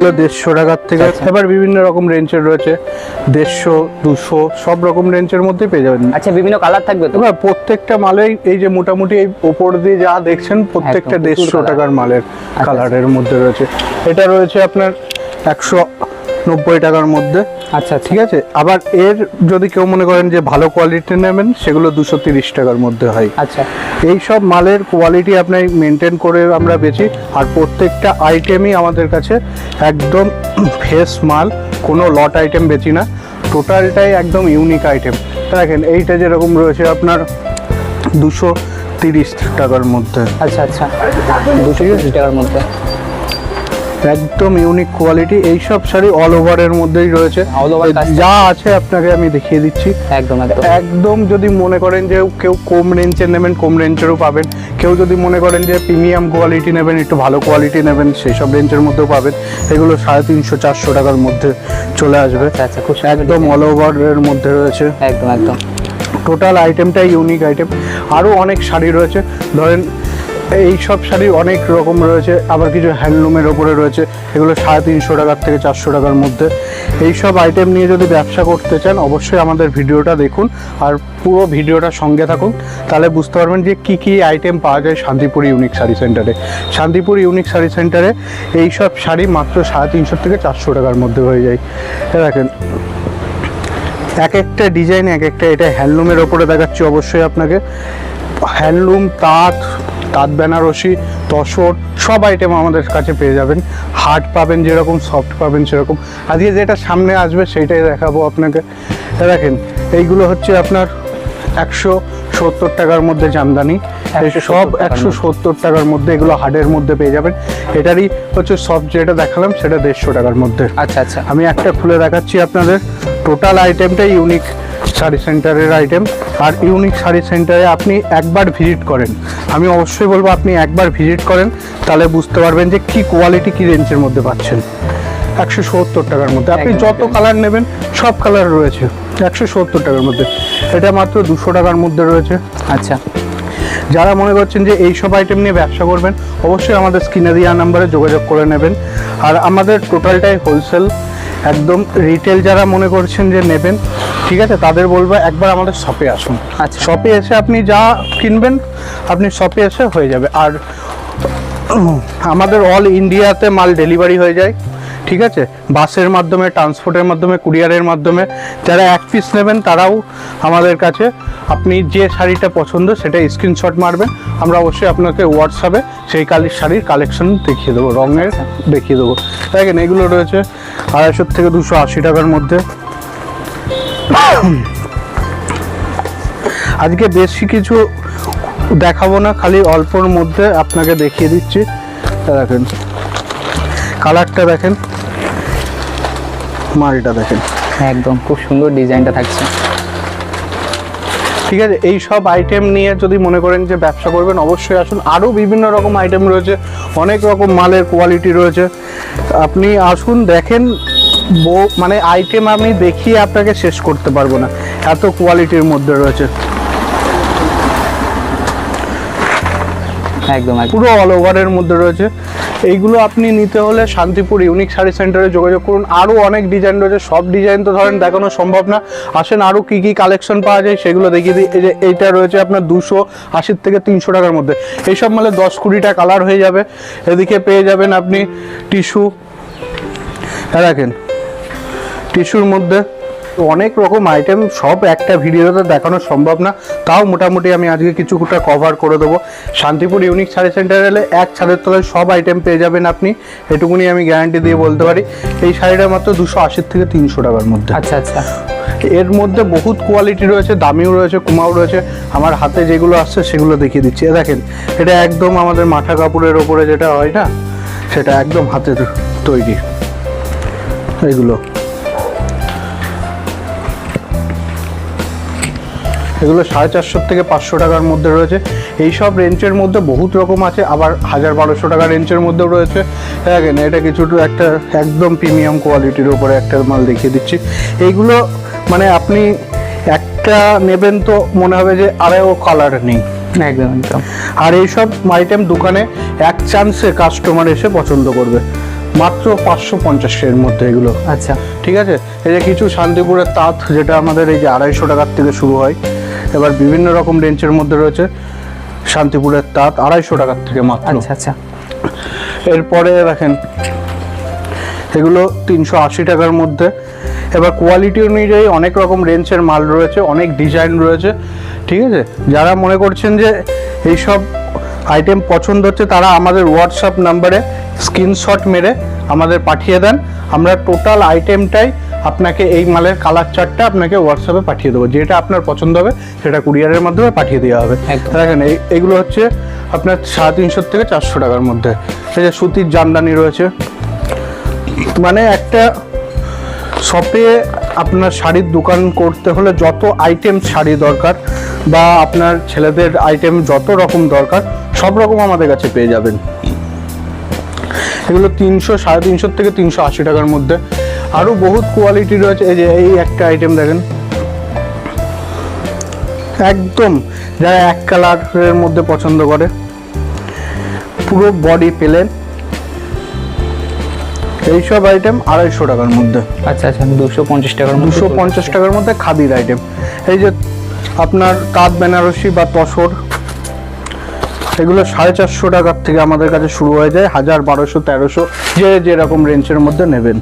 150 টাকার থেকে এবার বিভিন্ন রকম রেঞ্জের রয়েছে, 150, 200 সব রকম রেঞ্জের মধ্যে পেয়ে যাবেন। আচ্ছা, বিভিন্ন কালার থাকবে তো? এবার প্রত্যেকটা মালেই এই যে মোটামুটি এই ওপর দিয়ে যা দেখছেন প্রত্যেকটা 150 টাকার মালের কালারের মধ্যে রয়েছে। এটা রয়েছে আপনার 190 টাকার মধ্যে। আচ্ছা, ঠিক আছে। আবার এর যদি কেউ মনে করেন যে ভালো কোয়ালিটি নেবেন, সেগুলো 230 টাকার মধ্যে হয়। আচ্ছা, এই সব মালের কোয়ালিটি আপনি মেনটেন করে আমরা বেচি, আর প্রত্যেকটা আইটেমই আমাদের কাছে একদম ফ্রেশ মাল, কোনো লট আইটেম বেচি না, টোটালটাই একদম ইউনিক আইটেম। দেখেন এইটা যেরকম রয়েছে আপনার 230 টাকার মধ্যে। আচ্ছা আচ্ছা, 230 টাকার মধ্যে একদম ইউনিক কোয়ালিটি। এইসব শাড়ি অল ওভারের মধ্যেই রয়েছে, যা আছে আপনাকে আমি দেখিয়ে দিচ্ছি। একদম একদম একদম যদি মনে করেন যে কেউ কম রেঞ্জের নেবেন, কম রেঞ্জেরও পাবেন। কেউ যদি মনে করেন যে প্রিমিয়াম কোয়ালিটি নেবেন, একটু ভালো কোয়ালিটি নেবেন, সেই সব রেঞ্জের মধ্যেও পাবেন। এগুলো 350-400 টাকার মধ্যে চলে আসবে। আচ্ছা, খুব একদম অল ওভারের মধ্যে রয়েছে। একদম একদম টোটাল আইটেমটাই ইউনিক আইটেম। আরও অনেক শাড়ি রয়েছে, ধরেন এই সব শাড়ি অনেক রকম রয়েছে, আবার কিছু হ্যান্ডলুমের ওপরে রয়েছে, এগুলো 350 টাকার থেকে 400 টাকার মধ্যে। এই সব আইটেম নিয়ে যদি ব্যবসা করতে চান, অবশ্যই আমাদের ভিডিওটা দেখুন আর পুরো ভিডিওটা সঙ্গে থাকুন, তাহলে বুঝতে পারবেন যে কী কী আইটেম পাওয়া যায় শান্তিপুর ইউনিক শাড়ি সেন্টারে। শান্তিপুর ইউনিক শাড়ি সেন্টারে এই সব শাড়ি মাত্র 350 থেকে 400 টাকার মধ্যে হয়ে যায়। দেখেন এক একটা ডিজাইন এক একটা, এটা হ্যান্ডলুমের ওপরে দেখাচ্ছি অবশ্যই আপনাকে। হ্যান্ডলুম, তাঁত বেনারসি, তসর সব আইটেম আমাদের কাছে পেয়ে যাবেন। হার্ড পাবেন যেরকম, সফট পাবেন সেরকম। আজকে যেটা সামনে আসবে সেইটাই দেখাবো আপনাকে। দেখেন এইগুলো হচ্ছে আপনার 170 টাকার মধ্যে জামদানি, সব 170 টাকার মধ্যে। এগুলো হার্ডের মধ্যে পেয়ে যাবেন। এটারই হচ্ছে সফট যেটা দেখালাম সেটা 150 টাকার মধ্যে। আচ্ছা আচ্ছা, আমি একটা খুলে দেখাচ্ছি আপনাদের। টোটাল আইটেমটাই ইউনিক শাড়ি সেন্টারের আইটেম। আর ইউনিক শাড়ি সেন্টারে আপনি একবার ভিজিট করেন, আমি অবশ্যই বলবো আপনি একবার ভিজিট করেন, তাহলে বুঝতে পারবেন যে কি কোয়ালিটি, কি রেঞ্জের মধ্যে পাচ্ছেন। 170 টাকার মধ্যে আপনি যত কালার নেবেন সব কালার রয়েছে 170 টাকার মধ্যে। এটা মাত্র 200 টাকার মধ্যে রয়েছে। আচ্ছা, যারা মনে করছেন যে এই সব আইটেম নিয়ে ব্যবসা করবেন, অবশ্যই আমাদের স্ক্রিনে দেওয়া নাম্বারে যোগাযোগ করে নেবেন। আর আমাদের টোটালটাই হোলসেল, একদম রিটেল। যারা মনে করছেন যে নেবেন, ঠিক আছে, তাদের বলবো একবার আমাদের শপে আসুন। আচ্ছা, শপে এসে আপনি যা কিনবেন আপনি শপে এসে হয়ে যাবে। আর আমাদের অল ইন্ডিয়াতে মাল ডেলিভারি হয়ে যায়, ঠিক আছে, বাসের মাধ্যমে, ট্রান্সপোর্টের মাধ্যমে, কুরিয়ারের মাধ্যমে। যারা এক পিস নেবেন তারাও আমাদের কাছে, আপনি যে শাড়িটা পছন্দ সেটা স্ক্রিনশট মারবেন, আমরা অবশ্যই আপনাকে হোয়াটসঅ্যাপে সেই শাড়ির কালেকশন দেখিয়ে দেবো, রঙের দেখিয়ে দেবো। দেখেন এগুলো রয়েছে 250 থেকে 280 টাকার মধ্যে। আজকে বেশি কিছু দেখাবো না, খালি অল্পর মধ্যে আপনাকে দেখিয়ে দিচ্ছি। দেখেন কালারটা, দেখেন মালটা, দেখেন একদম খুব সুন্দর ডিজাইনটা থাকছে। ঠিক আছে, এই সব আইটেম নিয়ে যদি মনে করেন যে ব্যবসা করবেন, অবশ্যই আসুন। আরও বিভিন্ন রকম আইটেম রয়েছে, অনেক রকম মালের কোয়ালিটি রয়েছে, আপনি আসুন দেখেন। মানে আইটেম আমি দেখিয়ে আপনাকে শেষ করতে পারবো না, এত কোয়ালিটির মধ্যে রয়েছে। একদম পুরো অল ওভারের মধ্যে রয়েছে। এইগুলো আপনি নিতে হলে শান্তিপুর ইউনিক শাড়ি সেন্টারে যোগাযোগ করুন। আরও অনেক ডিজাইন রয়েছে, সব ডিজাইন তো ধরেন দেখানো সম্ভব না। আসেন আরও কী কী কালেকশন পাওয়া যায় সেগুলো দেখিয়ে দিই। এই যে এইটা রয়েছে আপনার 280 থেকে 300 টাকার মধ্যে। এইসব মালে 10-20টা কালার হয়ে যাবে। এদিকে পেয়ে যাবেন আপনি টিস্যু, দেখেন টিস্যুর মধ্যে অনেক রকম আইটেম, সব একটা ভিডিওতে দেখানো সম্ভব না, তাও মোটামুটি আমি আজকে কিছুটা কভার করে দেবো। শান্তিপুর ইউনিক শাড়ি সেন্টারে এলে এক ছাদের তলায় সব আইটেম পেয়ে যাবেন আপনি, এটুকুনি আমি গ্যারান্টি দিয়ে বলতে পারি। এই শাড়িটা মাত্র 280 থেকে 300 টাকার মধ্যে। আচ্ছা আচ্ছা, এর মধ্যে বহুত কোয়ালিটি রয়েছে, দামিও রয়েছে, কুমাও রয়েছে। আমার হাতে যেগুলো আসছে সেগুলো দেখিয়ে দিচ্ছি। দেখেন এটা একদম আমাদের মাঠা কাপড়ের ওপরে যেটা হয় না, সেটা একদম হাতের তৈরি। এগুলো এগুলো 450 থেকে 500 টাকার মধ্যে রয়েছে। এই সব রেঞ্জের মধ্যে বহুত রকম আছে, আবার 1000-1200 টাকা রেঞ্জের মধ্যেও রয়েছে। দেখেন এটা কিছুটা একটা একদম প্রিমিয়াম কোয়ালিটির উপরে একটা মাল দেখিয়ে দিচ্ছি। এইগুলো মানে আপনি একটা নেবেন তো মনে হবে যে আরেও কালার নেই। একদম একদম। আর এইসব আইটেম দোকানে এক চান্সে কাস্টমার এসে পছন্দ করবে, মাত্র 550 এর মধ্যে এগুলো। আচ্ছা ঠিক আছে, এই যে কিছু শান্তিপুরের তাঁত, যেটা আমাদের এই যে 250 টাকার থেকে শুরু হয়। এবার বিভিন্ন রকম রেঞ্জের মধ্যে রয়েছে শান্তিপুরের তাঁত 250 টাকার থেকে মাত্র। আচ্ছা আচ্ছা এরপরে দেখেন এগুলো 380 টাকার মধ্যে। এবার কোয়ালিটি অনুযায়ী অনেক রকম রেঞ্জের মাল রয়েছে, অনেক ডিজাইন রয়েছে। ঠিক আছে, যারা মনে করছেন যে এইসব আইটেম পছন্দ হচ্ছে, তারা আমাদের হোয়াটসঅ্যাপ নাম্বারে স্ক্রিনশট মেরে আমাদের পাঠিয়ে দেন। আমরা টোটাল আইটেমটাই আপনাকে, এই মালের কালার চার্টটা আপনাকে হোয়াটসঅ্যাপে পাঠিয়ে দেবো। যেটা আপনার পছন্দ হবে সেটা কুরিয়ারের মাধ্যমে পাঠিয়ে দেওয়া হবে। একদম। দেখেন এইগুলো হচ্ছে আপনার 350 থেকে 400 টাকার মধ্যে। এই যে সুতির জামদানি রয়েছে। মানে একটা শপে আপনার শাড়ির দোকান করতে হলে যত আইটেম শাড়ি দরকার, বা আপনার ছেলেদের আইটেম যত রকম দরকার, সব রকম আমাদের কাছে পেয়ে যাবেন। এগুলো 300, 350 থেকে 380 টাকার মধ্যে। আরও বহুত কোয়ালিটি রয়েছে। এই যে এই একটা আইটেম দেখেন, একদম যারা এক কালারের মধ্যে পছন্দ করে, পুরো বডি প্লেন, এইসব আইটেম 250 টাকার মধ্যে। আচ্ছা আচ্ছা 250 টাকার মধ্যে 250 টাকার মধ্যে খাদির আইটেম। এই যে আপনার তাঁত বেনারসি বা তসর, এগুলো 450 টাকার থেকে আমাদের কাছে শুরু হয়ে যায়, 1000, 1200, 1300, যে যেরকম রেঞ্জের মধ্যে নেবেন।